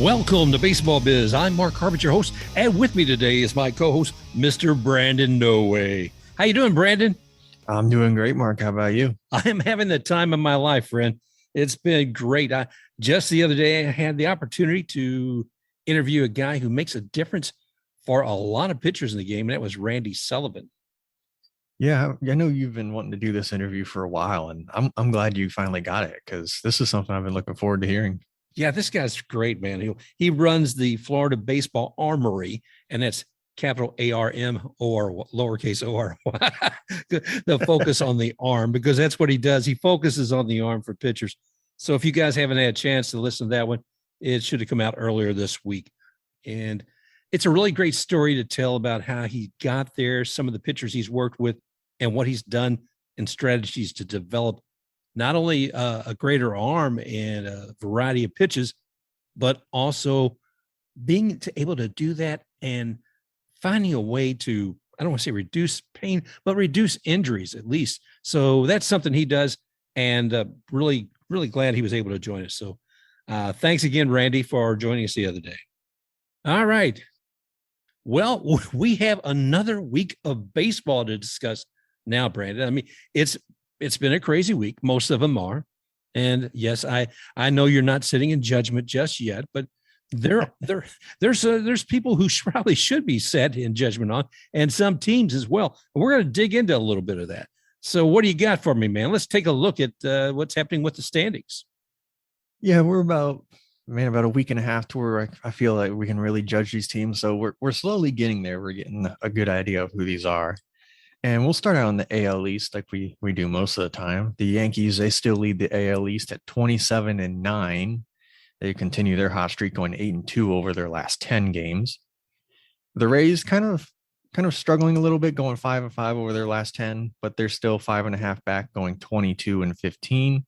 Welcome to Baseball Biz. I'm Mark Harvey, your host, and with me today is my co-host, Mr. Brandon No Way. How you doing, Brandon? I'm doing great, Mark. How about you? I am having the time of my life, friend. It's been great. Just the other day, I had the opportunity to interview a guy who makes a difference for a lot of pitchers in the game, and that was Randy Sullivan. Yeah, I know you've been wanting to do this interview for a while, and I'm glad you finally got it because this is something I've been looking forward to hearing. Yeah, this guy's great, man. He runs the Florida Baseball Armory, and that's capital ARM or lowercase OR. The focus on the arm, because that's what he does. He focuses on the arm for pitchers. So if you guys haven't had a chance to listen to that one, it should have come out earlier this week. And it's a really great story to tell about how he got there, some of the pitchers he's worked with, and what he's done and strategies to develop not only a greater arm and a variety of pitches, but also being able to do that and finding a way to, I don't want to say reduce pain, but reduce injuries at least. So that's something he does, and really, really glad he was able to join us. So thanks again, Randy, for joining us the other day. All right. Well, we have another week of baseball to discuss now, Brandon. I mean, it's been a crazy week. Most of them are. And yes, I know you're not sitting in judgment just yet, but there's people who probably should be set in judgment on, and some teams as well. And we're going to dig into a little bit of that. So what do you got for me, man? Let's take a look at what's happening with the standings. Yeah, we're about a week and a half to where I feel like we can really judge these teams. So we're slowly getting there. We're getting a good idea of who these are. And we'll start out on the AL East like we do most of the time. The Yankees, they still lead the AL East at 27-9. They continue their hot streak, going 8-2 over their last 10 games. The Rays kind of struggling a little bit, going 5-5 over their last 10, but they're still 5.5 back, going 22-15.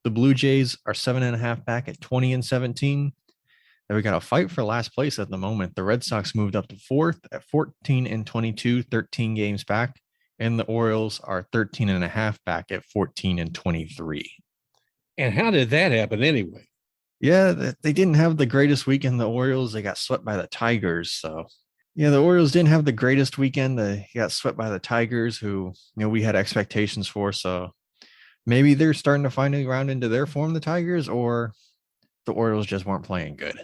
The Blue Jays are 7.5 back at 20-17. And we got a fight for last place at the moment. The Red Sox moved up to fourth at 14-22, 13 games back. And the Orioles are 13.5 back at 14-23. And how did that happen anyway? Yeah, they didn't have the greatest weekend. The Orioles, they got swept by the Tigers. So, yeah, the Orioles didn't have the greatest weekend. They got swept by the Tigers, who, we had expectations for. So maybe they're starting to finally round into their form, the Tigers, or the Orioles just weren't playing good.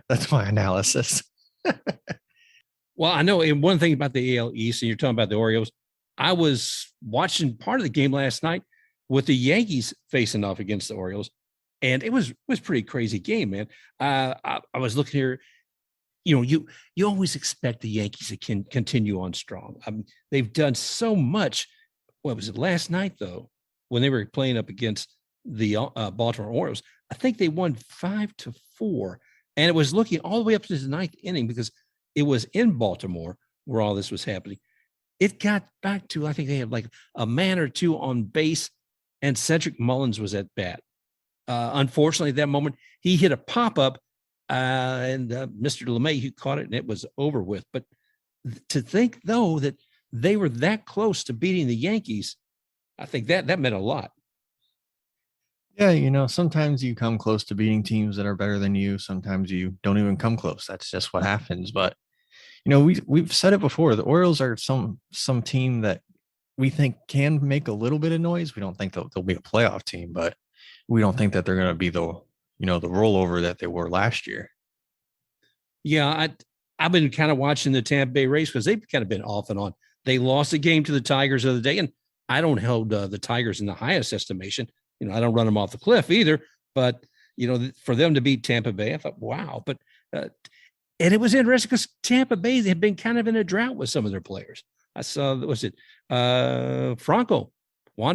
That's my analysis. Well, I know, and one thing about the AL East, and you're talking about the Orioles, I was watching part of the game last night with the Yankees facing off against the Orioles, and it was pretty crazy game, man. I was looking here. You always expect the Yankees to continue on strong. I mean, they've done so much. What was it last night, though, when they were playing up against the Baltimore Orioles? I think they won 5-4, and it was looking all the way up to the ninth inning because it was in Baltimore where all this was happening. It got back to, I think they had like a man or two on base, and Cedric Mullins was at bat. Unfortunately, at that moment, he hit a pop-up, and Mr. LeMay, who caught it, and it was over with. But to think, though, that they were that close to beating the Yankees, I think that meant a lot. Yeah, sometimes you come close to beating teams that are better than you. Sometimes you don't even come close. That's just what happens. But, we've said it before. The Orioles are some team that we think can make a little bit of noise. We don't think they'll be a playoff team, but we don't think that they're going to be the rollover that they were last year. Yeah, I've been kind of watching the Tampa Bay Rays because they've kind of been off and on. They lost a game to the Tigers the other day, and I don't hold the Tigers in the highest estimation. I don't run them off the cliff either, but, for them to beat Tampa Bay, I thought, wow. But, and it was interesting because Tampa Bay, they had been kind of in a drought with some of their players. I saw, Wander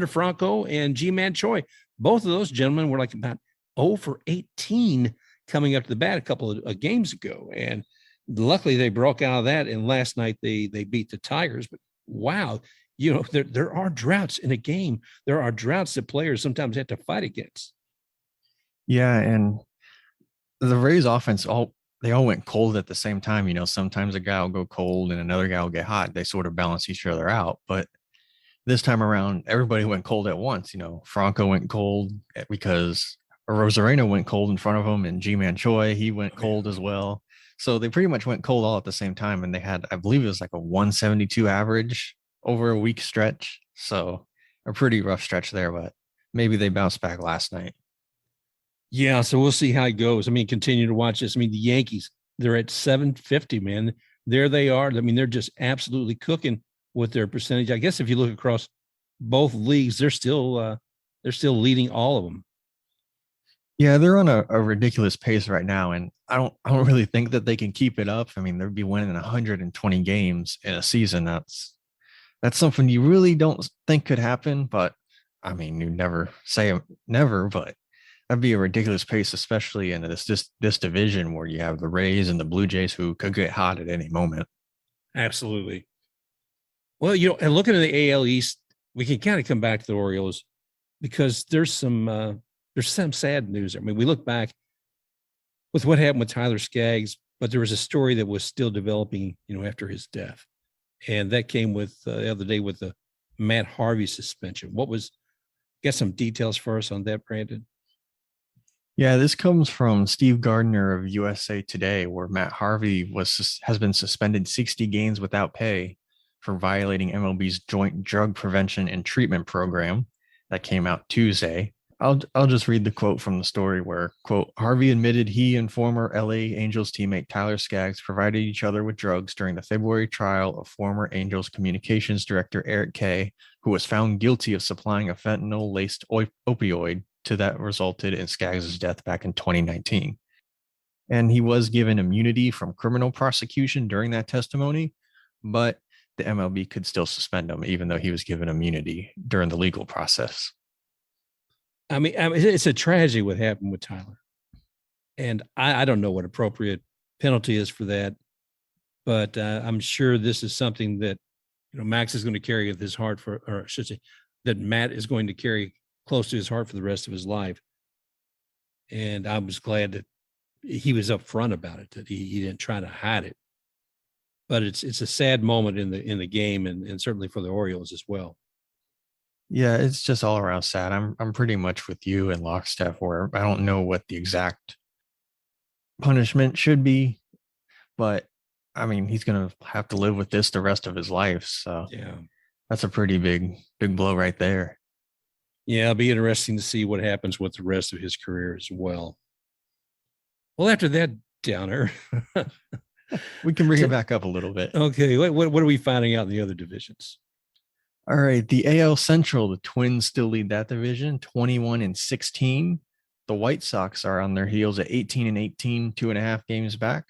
Franco and Ji-Man Choi. Both of those gentlemen were like about 0 for 18 coming up to the bat a couple of games ago. And luckily they broke out of that. And last night they beat the Tigers, but wow. There are droughts in a game. There are droughts that players sometimes have to fight against. Yeah, and the Rays offense, they all went cold at the same time. Sometimes a guy will go cold and another guy will get hot. They sort of balance each other out. But this time around, everybody went cold at once. Franco went cold because Rosarena went cold in front of him, and Ji-Man Choi, he went cold as well. So they pretty much went cold all at the same time, and they had, I believe it was like a 172 average over a week stretch. So a pretty rough stretch there, but maybe they bounced back last night. Yeah, so we'll see how it goes. I mean, continue to watch this. I mean, the Yankees, they're at 750, man. There they are. I mean, they're just absolutely cooking with their percentage. I guess if you look across both leagues, they're still leading all of them. Yeah, they're on a ridiculous pace right now, and I don't really think that they can keep it up. I mean, they'd be winning 120 games in a season. That's something you really don't think could happen, but I mean, you never say never, but that'd be a ridiculous pace, especially in this division where you have the Rays and the Blue Jays who could get hot at any moment. Absolutely. Well, and looking at the AL East, we can kind of come back to the Orioles because there's some sad news. I mean, we look back with what happened with Tyler Skaggs, but there was a story that was still developing, after his death. And that came with the other day with the Matt Harvey suspension. Got some details for us on that, Brandon? Yeah, this comes from Steve Gardner of USA Today, where Matt Harvey has been suspended 60 games without pay for violating MLB's joint drug prevention and treatment program that came out Tuesday. I'll just read the quote from the story where, quote, Harvey admitted he and former LA Angels teammate Tyler Skaggs provided each other with drugs during the February trial of former Angels communications director Eric Kay, who was found guilty of supplying a fentanyl-laced opioid that resulted in Skaggs' death back in 2019. And he was given immunity from criminal prosecution during that testimony, but the MLB could still suspend him, even though he was given immunity during the legal process. I mean, it's a tragedy what happened with Tyler. And I don't know what appropriate penalty is for that, but I'm sure this is something that, Max is going to carry at his heart or I should say that Matt is going to carry close to his heart for the rest of his life. And I was glad that he was upfront about it, that he didn't try to hide it. But it's a sad moment in the game and certainly for the Orioles as well. Yeah, it's just all around sad. I'm pretty much with you in lockstep where I don't know what the exact punishment should be, but I mean, he's going to have to live with this the rest of his life. So yeah, that's a pretty big blow right there. Yeah, it'll be interesting to see what happens with the rest of his career as well. Well, after that downer, we can bring it back up a little bit. Okay, what are we finding out in the other divisions? All right, the AL Central, the Twins still lead that division, 21-16. The White Sox are on their heels at 18-18, 2.5 games back.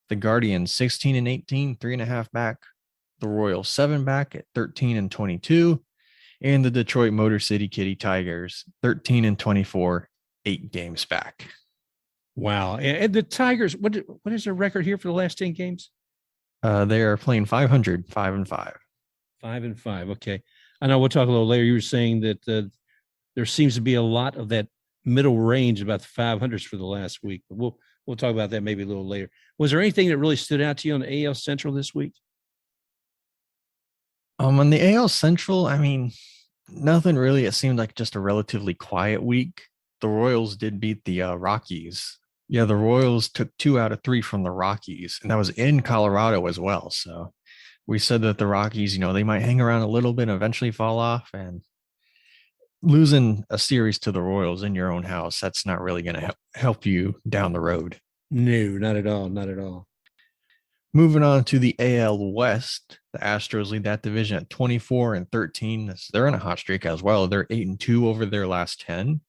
The Guardians 16-18, 3.5 back. The Royals 7 back at 13-22. And the Detroit Motor City Kitty Tigers 13-24, 8 games back. Wow. And the Tigers, what is their record here for the last 10 games? They are playing 500, 5-5. 5-5. Okay. I know we'll talk a little later. You were saying that there seems to be a lot of that middle range about the 500s for the last week. But we'll talk about that maybe a little later. Was there anything that really stood out to you on the AL Central this week? On the AL Central, I mean, nothing really. It seemed like just a relatively quiet week. The Royals did beat the Rockies. Yeah, the Royals took 2 out of 3 from the Rockies, and that was in Colorado as well. So we said that the Rockies, they might hang around a little bit and eventually fall off, and losing a series to the Royals in your own house, that's not really going to help you down the road. No, not at all. Not at all. Moving on to the AL West, the Astros lead that division at 24-13. They're in a hot streak as well. They're 8-2 over their last 10.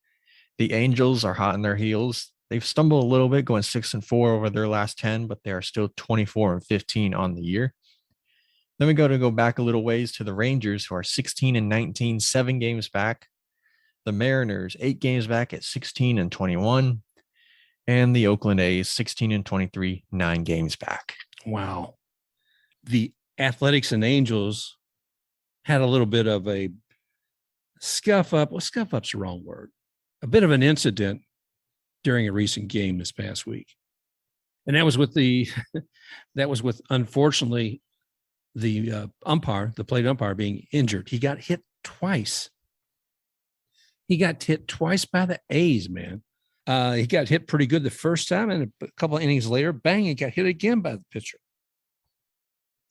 The Angels are hot on their heels. They've stumbled a little bit, going 6-4 over their last 10, but they are still 24-15 on the year. Then we go back a little ways to the Rangers, who are 16-19, 7 games back. The Mariners, 8 games back at 16-21. And the Oakland A's, 16-23, 9 games back. Wow. The Athletics and Angels had a little bit of a scuff up. Well, scuff up's the wrong word. A bit of an incident during a recent game this past week. And that was with unfortunately the umpire, the plate umpire being injured. He got hit twice. He got hit twice by the A's, man. He got hit pretty good the first time, and a couple of innings later, bang, he got hit again by the pitcher.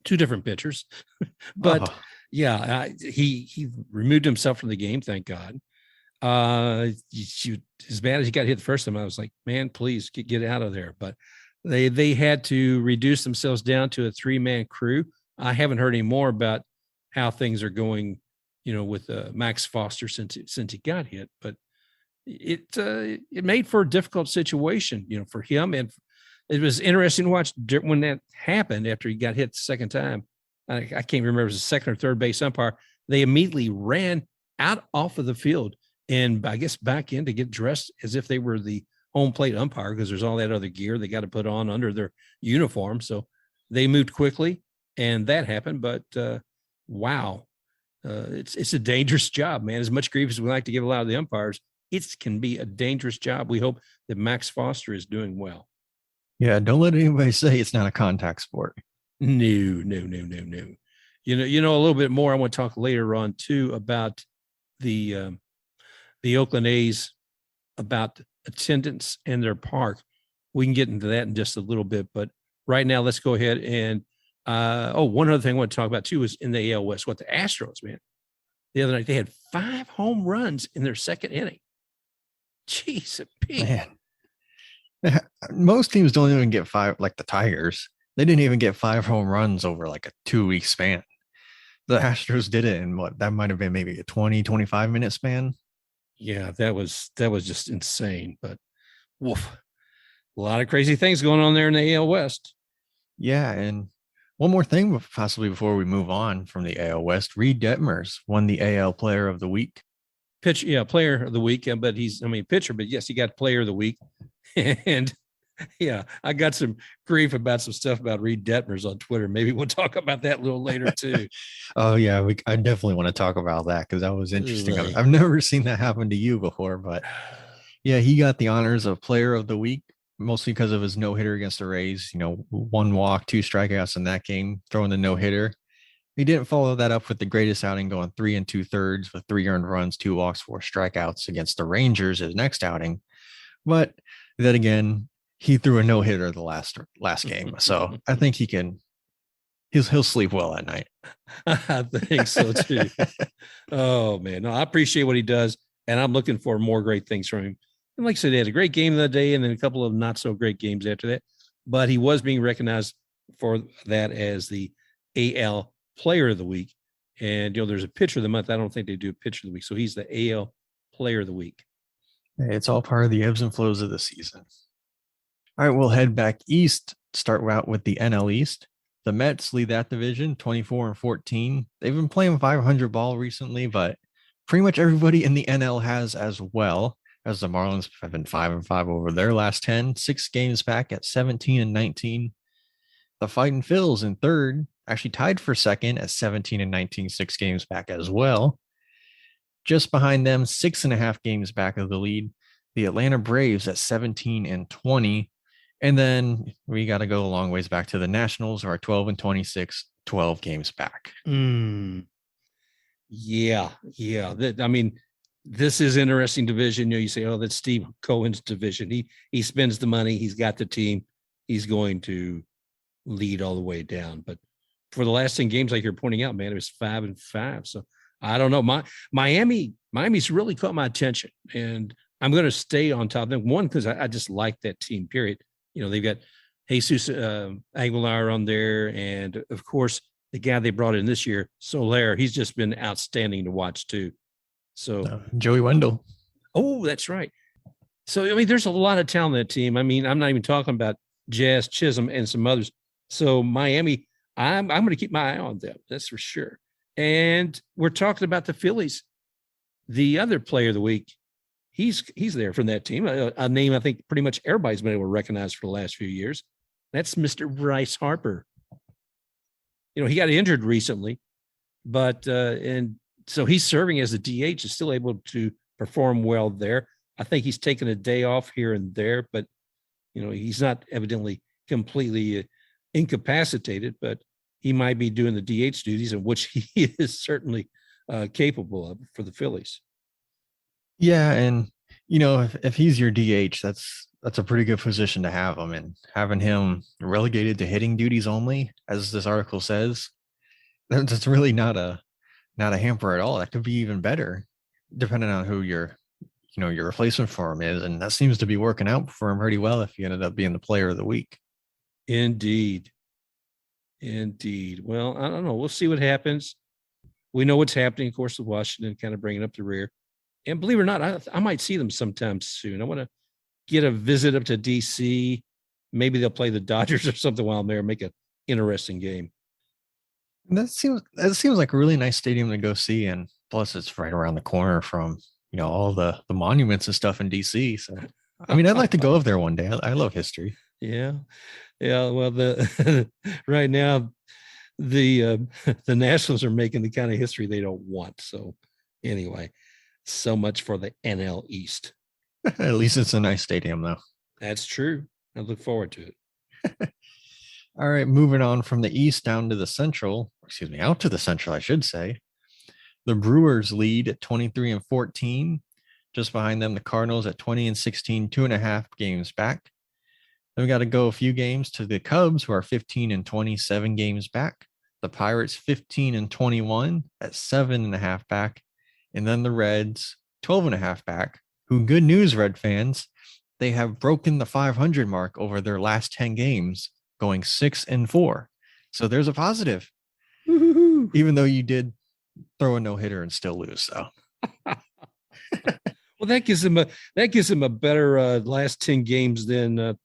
Two different pitchers, but yeah, he removed himself from the game. Thank God. As bad as he got hit the first time, I was like, man, please get out of there. But they had to reduce themselves down to a 3-man crew. I haven't heard any more about how things are going, with Max Foster since he got hit, but it made for a difficult situation, for him. And it was interesting to watch when that happened after he got hit the second time. I can't remember if it was the second or third base umpire. They immediately ran out off of the field and I guess back in to get dressed as if they were the home plate umpire, because there's all that other gear they got to put on under their uniform. So they moved quickly and that happened. But wow, it's a dangerous job, man. As much grief as we like to give a lot of the umpires, it can be a dangerous job. We hope that Max Foster is doing well. Yeah, don't let anybody say it's not a contact sport. No. A little bit more. I want to talk later on too about the Oakland A's, about attendance in their park. We can get into that in just a little bit, but right now let's go ahead and one other thing I want to talk about too is in the AL West. The Astros, man, the other night they had 5 home runs in their second inning. Jeez, man. Most teams don't even get 5, like the Tigers. They didn't even get 5 home runs over like a 2-week span. The Astros did it in that might have been maybe a 20-25 minute span. Yeah, that was just insane. But woof, a lot of crazy things going on there in the AL West. Yeah, and one more thing possibly before we move on from the AL West, Reid Detmers won the AL Player of the Week. Player of the week, but pitcher, but yes, he got Player of the Week. And yeah, I got some grief about some stuff about Reid Detmers on Twitter. Maybe we'll talk about that a little later too. Oh yeah, I definitely want to talk about that because that was interesting. I've never seen that happen to you before, but yeah, he got the honors of Player of the Week, mostly because of his no-hitter against the Rays. 1 walk, 2 strikeouts in that game, throwing the no-hitter. He didn't follow that up with the greatest outing, going 3 2/3 with 3 earned runs, 2 walks, 4 strikeouts against the Rangers his next outing. But then again, he threw a no-hitter the last game. So I think he'll sleep well at night. I think so too. Oh man. No, I appreciate what he does. And I'm looking for more great things from him. And like I said, he had a great game the other day and then a couple of not so great games after that. But he was being recognized for that as the AL Player of the Week. And there's a pitcher of the month. I don't think they do a pitcher of the week. So he's the AL Player of the Week. It's all part of the ebbs and flows of the season. All right, we'll head back east. Start out with the NL East. The Mets lead that division 24-14. They've been playing 500 ball recently, but pretty much everybody in the NL has as well, as the Marlins have been 5-5 over their last 10, 6 games back at 17-19. The Fighting Phils in third, actually tied for second at 17-19, 6 games back as well. Just behind them, 6.5 games back of the lead, the Atlanta Braves at 17-20. And then we got to go a long ways back to the Nationals, who are 12-26, 12 games back. Yeah. This is interesting division. You say, oh, that's Steve Cohen's division. He spends the money. He's got the team. He's going to lead all the way down. But for the last 10 games, like you're pointing out, man, it was 5-5. So I don't know. Miami's really caught my attention, and I'm going to stay on top of them. One, because I just like that team, period. They've got Jesus Aguilar on there. And of course, the guy they brought in this year, Soler, he's just been outstanding to watch too. So Joey Wendle. Oh, that's right. So, there's a lot of talent in that team. I'm not even talking about Jazz, Chisolm, and some others. So Miami, I'm going to keep my eye on them. That's for sure. And we're talking about the Phillies. The other Player of the Week, he's there from that team. A name I think pretty much everybody's been able to recognize for the last few years. That's Mr. Bryce Harper. He got injured recently, but and so he's serving as a DH, is still able to perform well there. I think he's taken a day off here and there, but he's not evidently completely incapacitated, but he might be doing the DH duties, in which he is certainly capable of for the Phillies. Yeah, and if he's your DH, that's a pretty good position to have him in. Having him relegated to hitting duties only, as this article says, that's really not a hamper at all. That could be even better, depending on who your replacement for him is. And that seems to be working out for him pretty well if he ended up being the player of the week. Indeed. Well, I don't know. We'll see what happens. We know what's happening, of course, with Washington kind of bringing up the rear. And believe it or not, I might see them sometime soon. I want to get a visit up to D.C. Maybe they'll play the Dodgers or something while I'm there, make an interesting game. That seems like a really nice stadium to go see. And plus, it's right around the corner from, all the monuments and stuff in DC. So, I mean, I'd like to go up there one day. I love history. Yeah. Well, the right now, the Nationals are making the kind of history they don't want. So, anyway, so much for the NL East. At least it's a nice stadium, though. That's true. I look forward to it. All right, moving on from the East down to the Central, out to the Central, I should say. The Brewers lead at 23-14. Just behind them, the Cardinals at 20-16, 2.5 games back. Then we got to go a few games to the Cubs, who are 15-20, 7 games back. The Pirates 15-21 at 7.5 back. And then the Reds 12.5 back, who, good news, Red fans, they have broken the 500 mark over their last 10 games, going 6-4. So there's a positive. Woo-hoo-hoo. Even though you did throw a no-hitter and still lose. So well, that gives them a better last 10 games than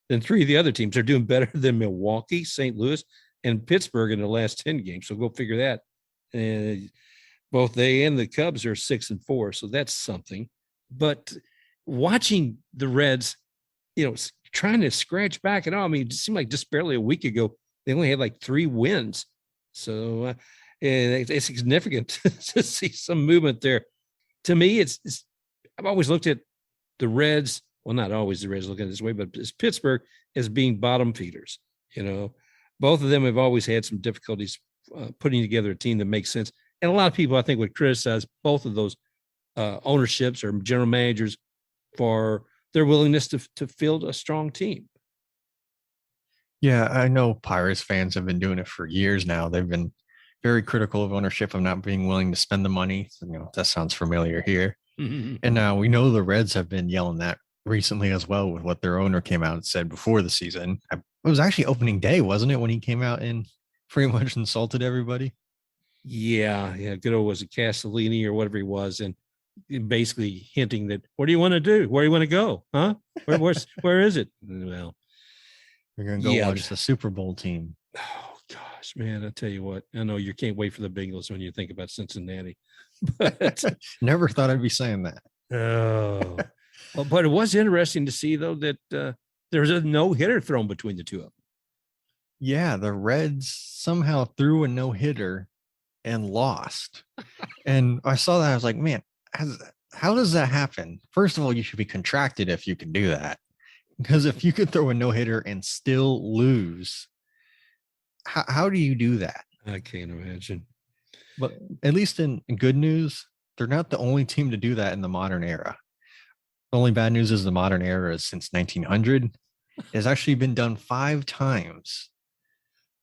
3 of the other teams. They're doing better than Milwaukee, St. Louis, and Pittsburgh in the last 10 games. So go figure that. And both they and the Cubs are 6-4. So that's something. But watching the Reds, trying to scratch back and all, I mean, it seemed like just barely a week ago, they only had like 3 wins. So it's significant to see some movement there. To me, I've always looked at the Reds. Well, not always the Reds look at it this way, but it's Pittsburgh as being bottom feeders. Both of them have always had some difficulties putting together a team that makes sense. And a lot of people, I think, would criticize both of those ownerships or general managers for their willingness to field a strong team. Yeah, I know Pirates fans have been doing it for years now. They've been very critical of ownership of not being willing to spend the money. So, that sounds familiar here. Mm-hmm. And now we know the Reds have been yelling that recently as well with what their owner came out and said before the season. It was actually opening day, wasn't it, when he came out and pretty much insulted everybody? Yeah. Good old was it Castellini or whatever he was, and basically hinting that, what do you want to do? Where do you want to go? Huh? Where is it? Well, we're gonna go watch the Super Bowl team. Oh gosh, man! I tell you what, I know you can't wait for the Bengals when you think about Cincinnati. But never thought I'd be saying that. Oh, well, but it was interesting to see though that there's a no-hitter thrown between the two of them. Yeah, the Reds somehow threw a no-hitter and lost. And I saw that, I was like, man, how does that happen? First of all, you should be contracted if you can do that. Because if you could throw a no-hitter and still lose, how do you do that? I can't imagine. But at least in good news, they're not the only team to do that in the modern era. The only bad news is the modern era is since 1900. It's actually been done 5 times.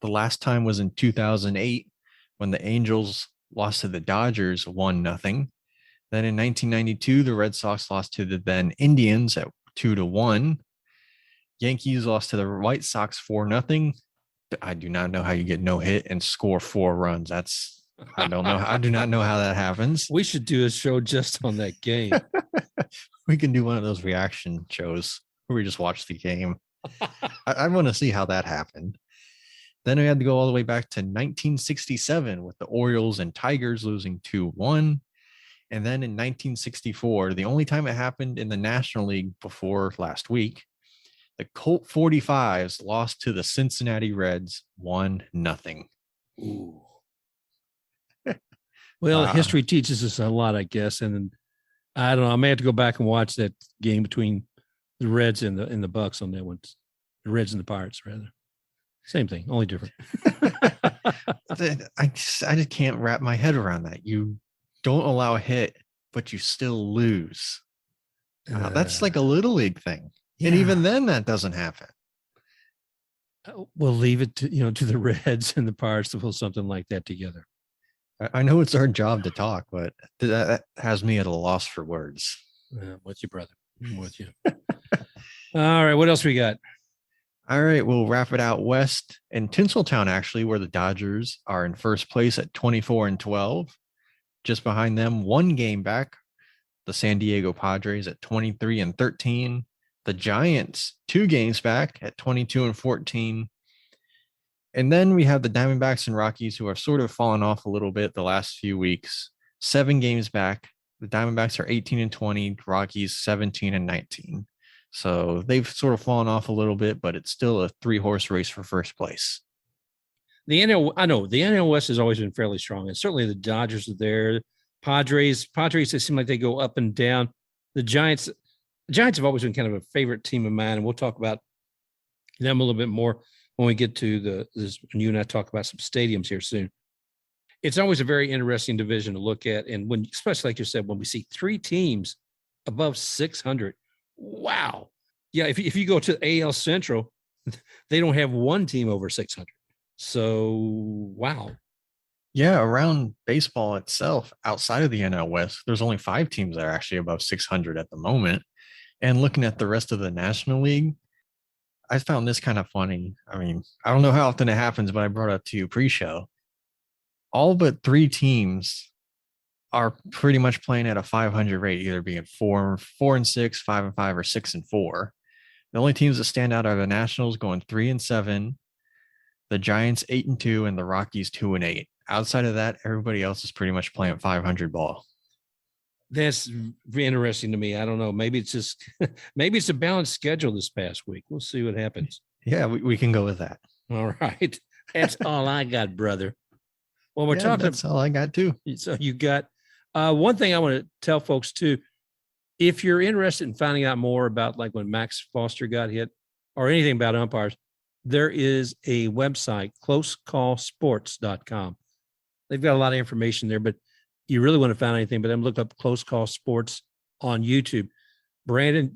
The last time was in 2008 when the Angels lost to the Dodgers 1-0. Then in 1992, the Red Sox lost to the then Indians at 2-1. Yankees lost to the White Sox 4-0. I do not know how you get no hit and score 4 runs. I don't know. I do not know how that happens. We should do a show just on that game. We can do one of those reaction shows where we just watch the game. I want to see how that happened. Then we had to go all the way back to 1967 with the Orioles and Tigers losing 2-1. And then in 1964, the only time it happened in the National League before last week, the Colt 45s lost to the Cincinnati Reds 1-0. Ooh. Well, history teaches us a lot, I guess. And I don't know. I may have to go back and watch that game between the Reds and the Bucks on that one. The Reds and the Pirates, rather. Same thing, only different. I just can't wrap my head around that. You don't allow a hit, but you still lose. That's like a little league thing. Yeah. And even then that doesn't happen. We'll leave it to the Reds and the Pirates to pull something like that together. I know it's our job to talk, but that has me at a loss for words. With you, brother. I'm with you. All right. What else we got? All right. We'll wrap it out west in Tinseltown, actually, where the Dodgers are in first place at 24-12. Just behind them, one game back, the San Diego Padres at 23-13. The Giants, 2 games back at 22-14. And then we have the Diamondbacks and Rockies, who are sort of fallen off a little bit the last few weeks. 7 games back. The Diamondbacks are 18-20, Rockies 17-19. So they've sort of fallen off a little bit, but it's still a 3-horse race for first place. The NL West has always been fairly strong, and certainly the Dodgers are there. Padres, they seem like they go up and down. The Giants have always been kind of a favorite team of mine, and we'll talk about them a little bit more when we get to when you and I talk about some stadiums here soon. It's always a very interesting division to look at, and when, especially like you said, when we see 3 teams above 600, wow, yeah. If you go to AL Central, they don't have one team over 600. So wow. Yeah, around baseball itself, outside of the NL West, there's only 5 teams that are actually above 600 at the moment. And looking at the rest of the National League, I found this kind of funny. I mean, I don't know how often it happens, but I brought it up to you pre-show. All but 3 teams are pretty much playing at a 500 rate, either being 4-6, 5-5, or 6-4. The only teams that stand out are the Nationals going 3-7, the Giants 8-2, and the Rockies 2-8. Outside of that, everybody else is pretty much playing 500 ball. That's interesting to me. I don't know. Maybe it's just maybe it's a balanced schedule this past week. We'll see what happens. Yeah, we can go with that. All right. That's all I got, brother. Well, we're talking. That's all I got too. So you got one thing I want to tell folks too. If you're interested in finding out more about like when Max Foster got hit or anything about umpires, there is a website, closecallsports.com. They've got a lot of information there, but you really want to find anything, but then look up Close Call Sports on YouTube. Brandon,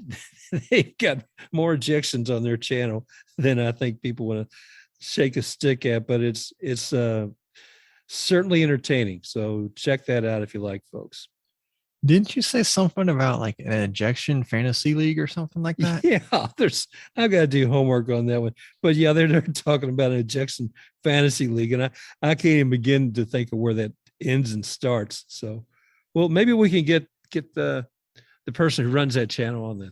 they've got more ejections on their channel than I think people want to shake a stick at, but it's certainly entertaining. So check that out if you like, folks. Didn't you say something about like an ejection fantasy league or something like that? Yeah, I've got to do homework on that one. But yeah, they're talking about an ejection fantasy league, and I can't even begin to think of where that ends and starts. So, well, maybe we can get the person who runs that channel on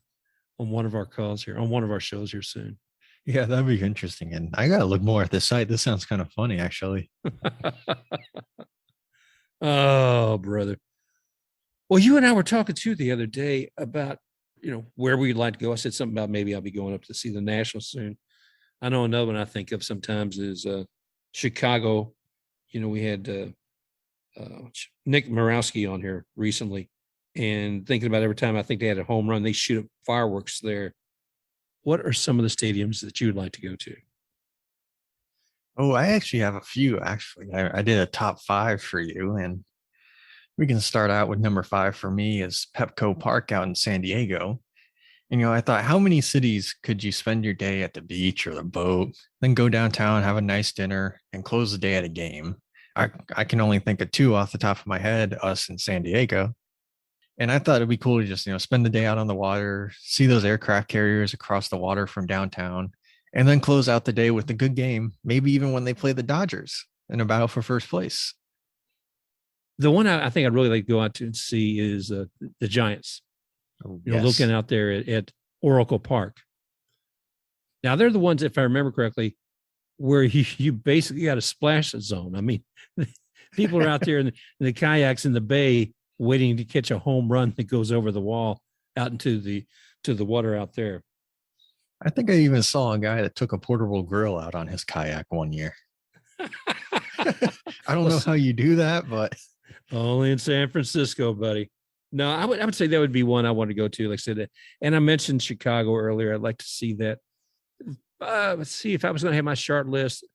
one of our calls here, on one of our shows here soon. Yeah, that'd be interesting. And I got to look more at this site. This sounds kind of funny, actually. Oh, brother. Well, you and I were talking too the other day about, where we'd like to go. I said something about maybe I'll be going up to see the Nationals soon. I know another one I think of sometimes is Chicago. We had Nick Morowski on here recently, and thinking about every time I think they had a home run, they shoot up fireworks there. What are some of the stadiums that you would like to go to? Oh, I actually have a few, actually. I did a top 5 for you, and we can start out with number 5 for me is Pepco Park out in San Diego. And, I thought, how many cities could you spend your day at the beach or the boat, then go downtown, have a nice dinner, and close the day at a game? I can only think of 2 off the top of my head, us in San Diego. And I thought it'd be cool to just, spend the day out on the water, see those aircraft carriers across the water from downtown, and then close out the day with a good game, maybe even when they play the Dodgers in a battle for first place. The one I think I'd really like to go out to and see is the Giants. Yes. Looking out there at Oracle Park. Now, they're the ones, if I remember correctly, where you basically got a splash zone. I mean, people are out there in the kayaks in the bay waiting to catch a home run that goes over the wall out into the water out there. I think I even saw a guy that took a portable grill out on his kayak one year. I don't know how you do that, but only in San Francisco, buddy. No, I would say that would be one I want to go to. Like I said, and I mentioned Chicago earlier. I'd like to see that. Let's see if I was going to have my short list.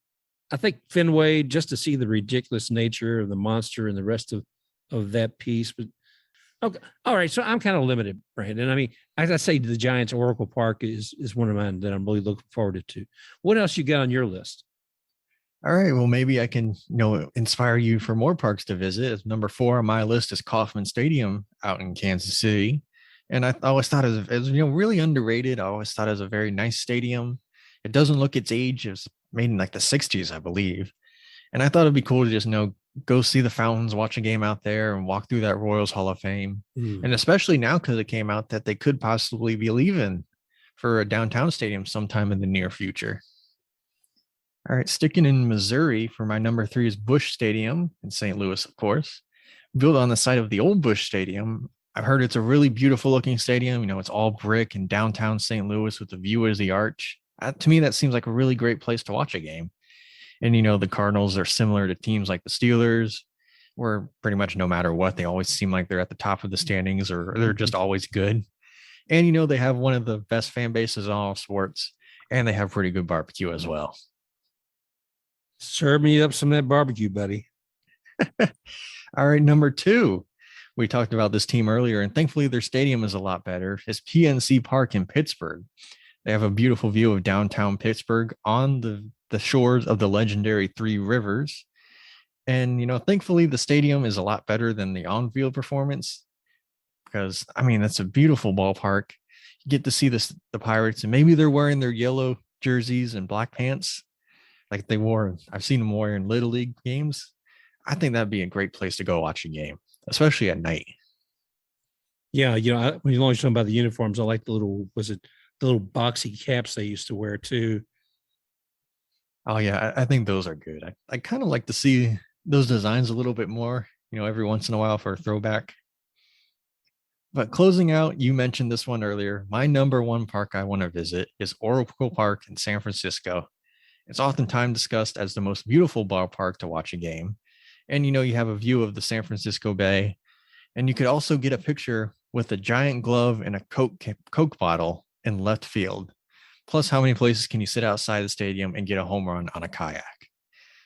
I think Fenway, just to see the ridiculous nature of the monster and the rest of that piece. But Okay. All right. So I'm kind of limited, Brandon. I mean, as I say, the Giants Oracle Park is one of mine that I'm really looking forward to. What else you got on your list? All right. Well, maybe I can, inspire you for more parks to visit. As number 4 on my list is Kauffman Stadium out in Kansas City. And I always thought it was, really underrated. I always thought it was a very nice stadium. It doesn't look its age. It was made in like the 60s, I believe. And I thought it'd be cool to just, go see the fountains, watch a game out there and walk through that Royals Hall of Fame. And especially now, because it came out that they could possibly be leaving for a downtown stadium sometime in the near future. All right, sticking in Missouri for my number 3 is Busch Stadium in St. Louis, of course. Built on the site of the old Busch Stadium, I've heard it's a really beautiful looking stadium. It's all brick in downtown St. Louis with the view as the arch. To me, that seems like a really great place to watch a game. And, the Cardinals are similar to teams like the Steelers, where pretty much no matter what, they always seem like they're at the top of the standings or they're just always good. And, they have one of the best fan bases in all sports, and they have pretty good barbecue as well. Serve me up some of that barbecue, buddy. All right, number 2. We talked about this team earlier, and thankfully their stadium is a lot better. It's PNC Park in Pittsburgh. They have a beautiful view of downtown Pittsburgh on the shores of the legendary Three Rivers. And, thankfully the stadium is a lot better than the on-field performance because, that's a beautiful ballpark. You get to see the Pirates, and maybe they're wearing their yellow jerseys and black pants like I've seen them wear in Little League games. I think that'd be a great place to go watch a game, especially at night. Yeah. When you're talking about the uniforms, I like the little boxy caps they used to wear too. Oh yeah. I think those are good. I kind of like to see those designs a little bit more, every once in a while for a throwback. But closing out, you mentioned this one earlier. My number 1 park I want to visit is Oracle Park in San Francisco. It's oftentimes discussed as the most beautiful ballpark to watch a game. And, you have a view of the San Francisco Bay. And you could also get a picture with a giant glove and a Coke bottle in left field. Plus, how many places can you sit outside the stadium and get a home run on a kayak?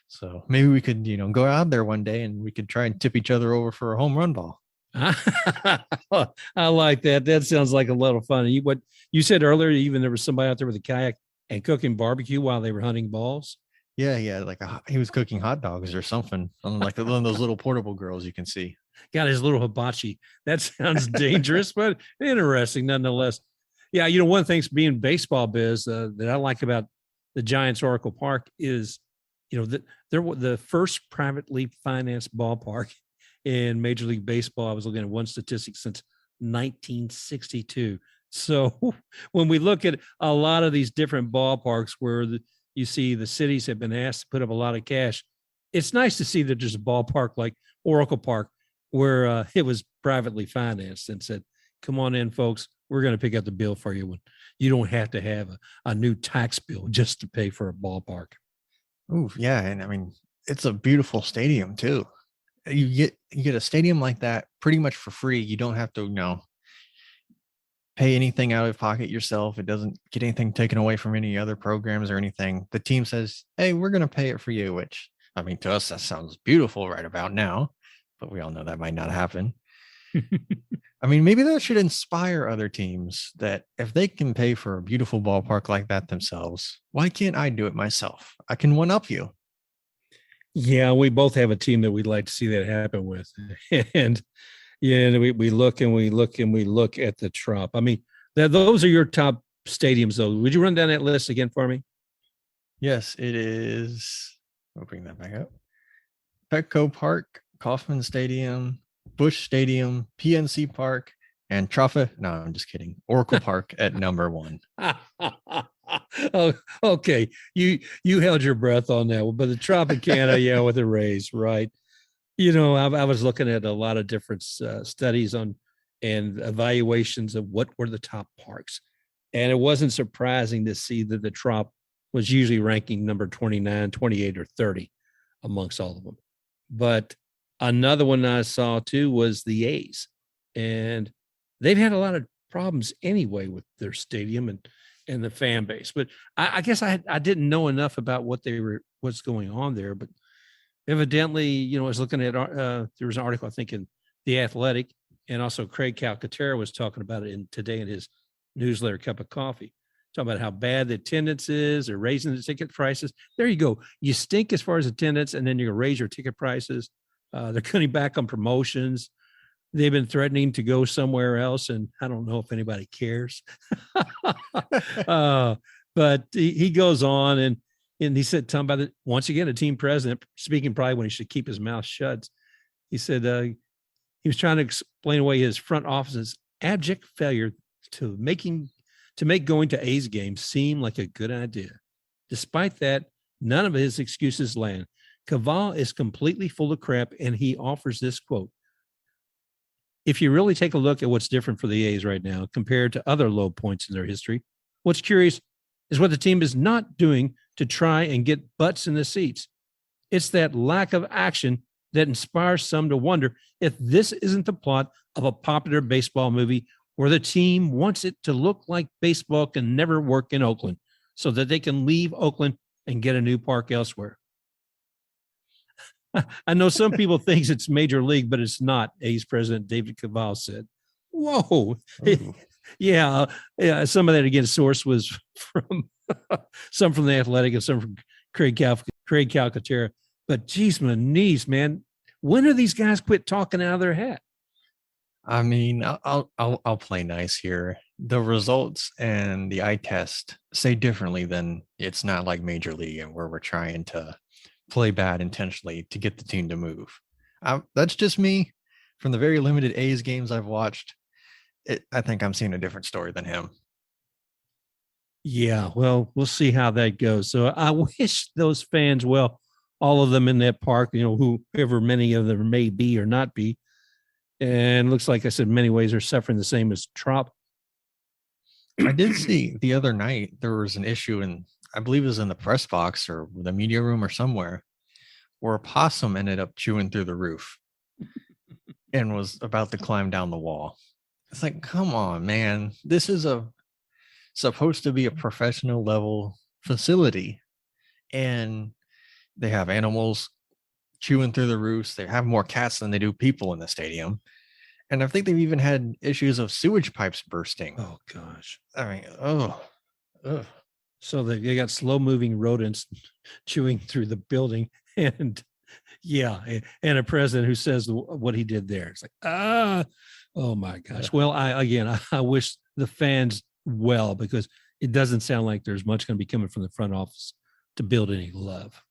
So maybe we could, go out there one day and we could try and tip each other over for a home run ball. I like that. That sounds like a lot of fun. What you said earlier, even there was somebody out there with a kayak and cooking barbecue while they were hunting balls. Yeah. Like he was cooking hot dogs or something, like one of those little portable girls you can see. Got his little hibachi. That sounds dangerous, but interesting nonetheless. Yeah, one of the things being baseball biz that I like about the Giants Oracle Park is, they're the first privately financed ballpark in Major League Baseball. I was looking at one statistic since 1962. So when we look at a lot of these different ballparks where you see the cities have been asked to put up a lot of cash, it's nice to see that there's a ballpark like Oracle Park where it was privately financed and said, come on in, folks. We're going to pick up the bill for you when you don't have to have a new tax bill just to pay for a ballpark. Ooh, yeah. And it's a beautiful stadium too. You get a stadium like that pretty much for free. You don't have to, pay anything out of pocket yourself. It doesn't get anything taken away from any other programs or anything. The team says, hey, we're going to pay it for you, which, to us, that sounds beautiful right about now, but we all know that might not happen. Maybe that should inspire other teams that if they can pay for a beautiful ballpark like that themselves, why can't I do it myself? I can one up you. Yeah, we both have a team that we'd like to see that happen with. And we look and we look and we look at the Trop. Those are your top stadiums, though. Would you run down that list again for me? Yes, it is. I'll bring that back up. Petco Park, Kauffman Stadium, Busch Stadium, PNC Park, and No, I'm just kidding. Oracle Park at number 1. Oh, okay. You held your breath on that one, but the Tropicana, yeah, with the Rays, right? I was looking at a lot of different studies on and evaluations of what were the top parks, and it wasn't surprising to see that the Trop was usually ranking number 29, 28, or 30 amongst all of them. But another one I saw too was the A's, and they've had a lot of problems anyway with their stadium and the fan base. But I guess I didn't know enough about what's going on there. But evidently, I was looking at there was an article I think in The Athletic, And also Craig Calcaterra was talking about it today in his newsletter, Cup of Coffee, talking about how bad the attendance is. They're raising the ticket prices. There you go. You stink as far as attendance, and then you're going to raise your ticket prices. They're cutting back on promotions. They've been threatening to go somewhere else, and I don't know if anybody cares. But he goes on, and he said, talking about it once again, a team president speaking probably when he should keep his mouth shut. He said he was trying to explain away his front office's abject failure to make going to A's games seem like a good idea. Despite that, none of his excuses land. Caval is completely full of crap, and he offers this quote. If you really take a look at what's different for the A's right now compared to other low points in their history, what's curious is what the team is not doing to try and get butts in the seats. It's that lack of action that inspires some to wonder if this isn't the plot of a popular baseball movie where the team wants it to look like baseball can never work in Oakland so that they can leave Oakland and get a new park elsewhere. I know some people think it's major league, but it's not, A's president David Caval said. Whoa. Yeah. Some of that, again, source was from some from The Athletic and some from Craig Calcaterra. But geez, my knees, man. When do these guys quit talking out of their hat? I mean, I'll play nice here. The results and the eye test say differently than it's not like Major League and where we're trying to play bad intentionally to get the team to move. That's just me. From the very limited A's games I've watched, I think I'm seeing a different story than him. Yeah, well, we'll see how that goes. So I wish those fans, well, all of them in that park, whoever many of them may be or not be. And looks like I said, in many ways, are suffering the same as Trop. I did see the other night there was an issue in, I believe it was in the press box or the media room or somewhere, where a possum ended up chewing through the roof and was about to climb down the wall. It's like, come on, man. This is supposed to be a professional level facility. And they have animals chewing through the roofs. They have more cats than they do people in the stadium. And I think they've even had issues of sewage pipes bursting. Oh, gosh. I mean, oh. So they got slow moving rodents chewing through the building. And yeah, and a president who says what he did there. It's like, oh my gosh. Yeah. Well, I wish the fans well, because it doesn't sound like there's much going to be coming from the front office to build any love.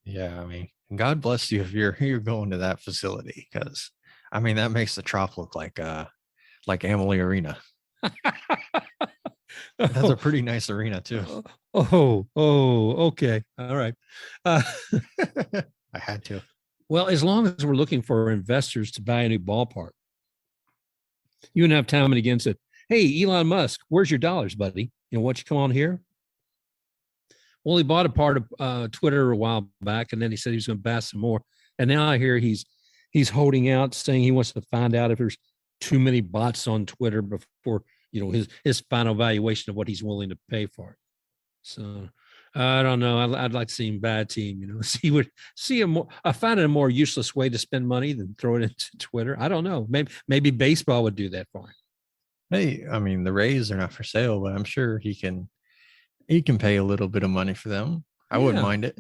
Yeah, I mean, God bless you if you're going to that facility, because I mean that makes the Trop look like Amalie Arena. That's a pretty nice arena too. Oh, okay. All right. I had to. Well, as long as we're looking for investors to buy a new ballpark, you and have time and again said, hey, Elon Musk, where's your dollars, buddy? Why don't you come on here? Well, he bought a part of Twitter a while back, and then he said he was going to buy some more. And now I hear he's holding out, saying he wants to find out if there's too many bots on Twitter before his final valuation of what he's willing to pay for it. So I don't know. I'd like to see him buy a team. I find it a more useless way to spend money than throw it into Twitter. I don't know. Maybe baseball would do that for him. Hey, I mean, the Rays are not for sale, but I'm sure he can pay a little bit of money for them. I wouldn't mind it.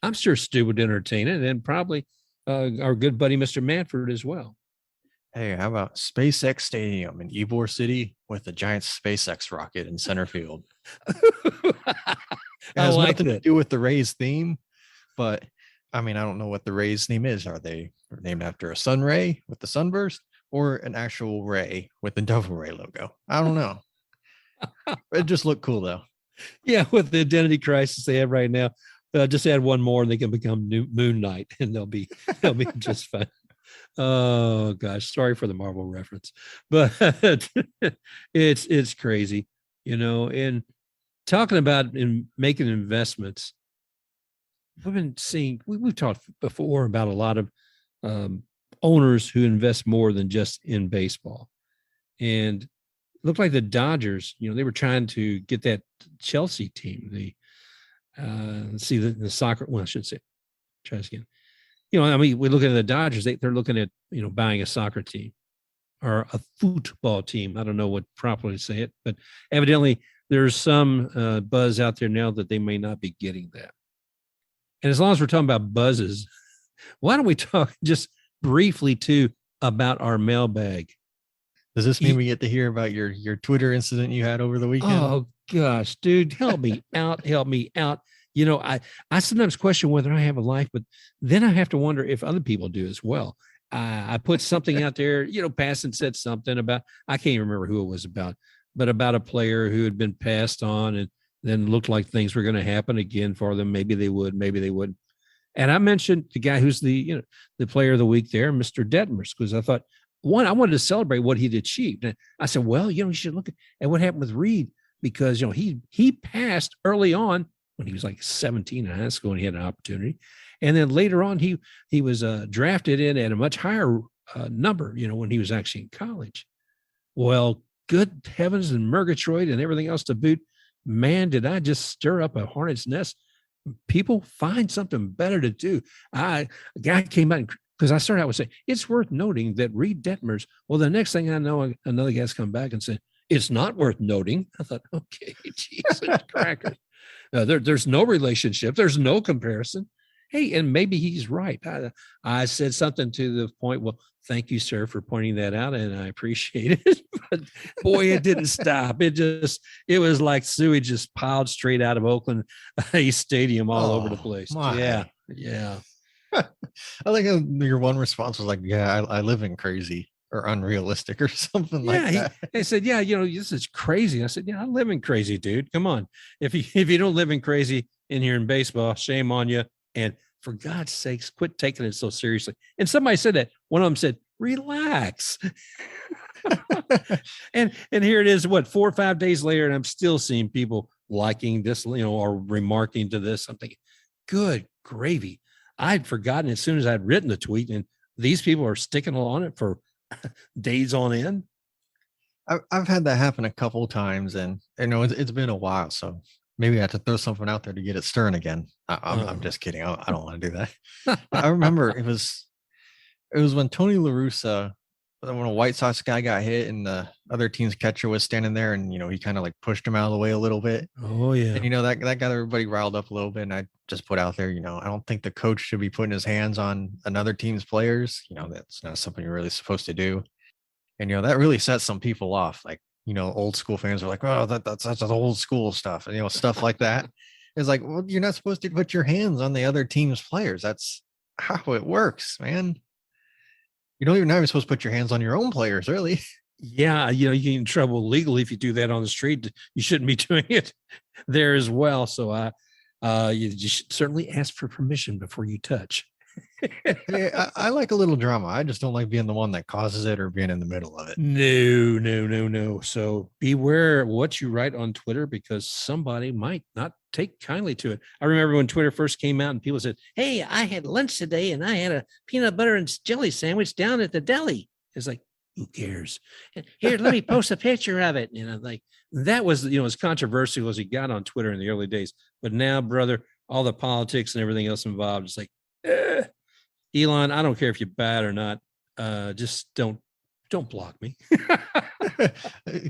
I'm sure Stu would entertain it, and probably our good buddy Mr. Manfred as well. Hey, how about SpaceX Stadium in Ybor City with a giant SpaceX rocket in center field? It has nothing to do with the Rays theme, but I mean, I don't know what the Rays theme is. Are they named after a sun ray with the sunburst, or an actual ray with the Devil Ray logo? I don't know. It just looked cool though. Yeah, with the identity crisis they have right now, just add one more and they can become new Moon Knight, and they'll be just fine. Oh gosh, sorry for the Marvel reference, but it's crazy, and talking about making investments. We've been seeing, we've talked before about a lot of owners who invest more than just in baseball, and it looked like the Dodgers, they were trying to get that Chelsea team. The soccer. Well, I should say, try this again. We look at the Dodgers. They're looking at buying a soccer team, or a football team. I don't know what properly to say it, but evidently there's some buzz out there now that they may not be getting that. And as long as we're talking about buzzes, why don't we talk just briefly too about our mailbag? Does this mean we get to hear about your Twitter incident you had over the weekend? Oh gosh, dude, help me out. Help me out. You know, I sometimes question whether I have a life, but then I have to wonder if other people do as well. I put something out there, you know, Passon said something about, I can't remember who it was about, but about a player who had been passed on and then looked like things were going to happen again for them. Maybe they would, maybe they wouldn't. And I mentioned the guy who's the player of the week there, Mr. Detmers, because I thought, I wanted to celebrate what he'd achieved. And I said, well, you should look at what happened with Reid, because, he passed early on when he was like 17 in high school and he had an opportunity. And then later on, he was drafted in at a much higher number, when he was actually in college. Well, good heavens and Murgatroyd and everything else to boot, man, did I just stir up a hornet's nest. People find something better to do. A guy came out because I started out with saying, it's worth noting that Reid Detmers, well, the next thing I know, another guy's come back and said, it's not worth noting. I thought, okay, Jesus cracker. There's no relationship. There's no comparison. Hey, and maybe he's right. I said something to the point, well, thank you, sir, for pointing that out, and I appreciate it. But boy, it didn't stop. It was like sewage just piled straight out of Oakland Stadium all over the place. My. Yeah. I think your one response was like, yeah, I live in crazy or unrealistic or something like that. He said, yeah, this is crazy. I said, yeah, I live in crazy, dude. Come on. If you don't live in crazy in here in baseball, shame on you. And for God's sakes, quit taking it so seriously. And somebody said that. One of them said, relax. and here it is, 4 or 5 days later, and I'm still seeing people liking this, or remarking to this. I'm thinking, good gravy. I'd forgotten as soon as I'd written the tweet, and these people are sticking on it for days on end. I've had that happen a couple of times, and it's been a while, so maybe I have to throw something out there to get it stirring again. I'm just kidding. I don't want to do that. I remember it was when Tony La Russa, when a White Sox guy got hit and the other team's catcher was standing there, and he kind of like pushed him out of the way a little bit. Oh yeah. And that got everybody riled up a little bit. And I just put out there, I don't think the coach should be putting his hands on another team's players. That's not something you're really supposed to do. And that really set some people off. Like, old school fans are like, oh, that's old school stuff, and stuff like that. It's like, well, you're not supposed to put your hands on the other team's players. That's how it works, man. You're not even supposed to put your hands on your own players, really. Yeah, you get in trouble legally if you do that on the street. You shouldn't be doing it there as well. So you should certainly ask for permission before you touch. Hey, I like a little drama. I just don't like being the one that causes it or being in the middle of it. No. So beware what you write on Twitter, because somebody might not take kindly to it. I remember when Twitter first came out and people said, hey, I had lunch today and I had a peanut butter and jelly sandwich down at the deli. It's like, who cares? Here, let me post a picture of it. Like that was, as controversial as he got on Twitter in the early days. But now, brother, all the politics and everything else involved, it's like, Elon, I don't care if you bad or not. Just don't block me.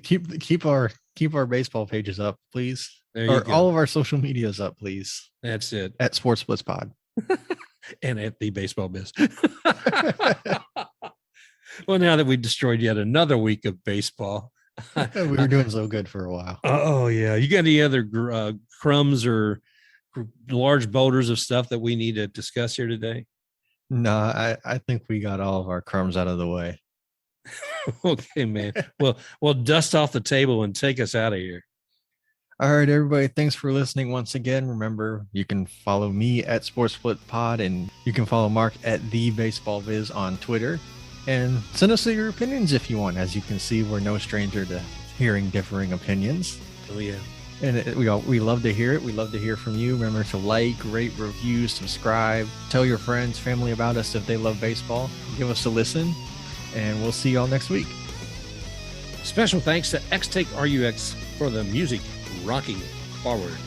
keep our baseball pages up, please. Or all of our social medias up, please. That's it. At Sports Blitz Pod. And at the BaseballBiz. Well, now that we destroyed yet another week of baseball. We were doing so good for a while. Oh yeah. You got any other crumbs or large boulders of stuff that we need to discuss here today? No, I think we got all of our crumbs out of the way. Okay, man. Well, dust off the table and take us out of here. All right, everybody. Thanks for listening once again. Remember, you can follow me at Sports Split Pod, and you can follow Mark at the BaseballBiz on Twitter. And send us your opinions if you want. As you can see, we're no stranger to hearing differing opinions. Oh yeah. And we love to hear it. We love to hear from you. Remember to like, rate, review, subscribe. Tell your friends, family about us if they love baseball. Give us a listen, and we'll see y'all next week. Special thanks to X-Take RUX for the music Rocking Forward.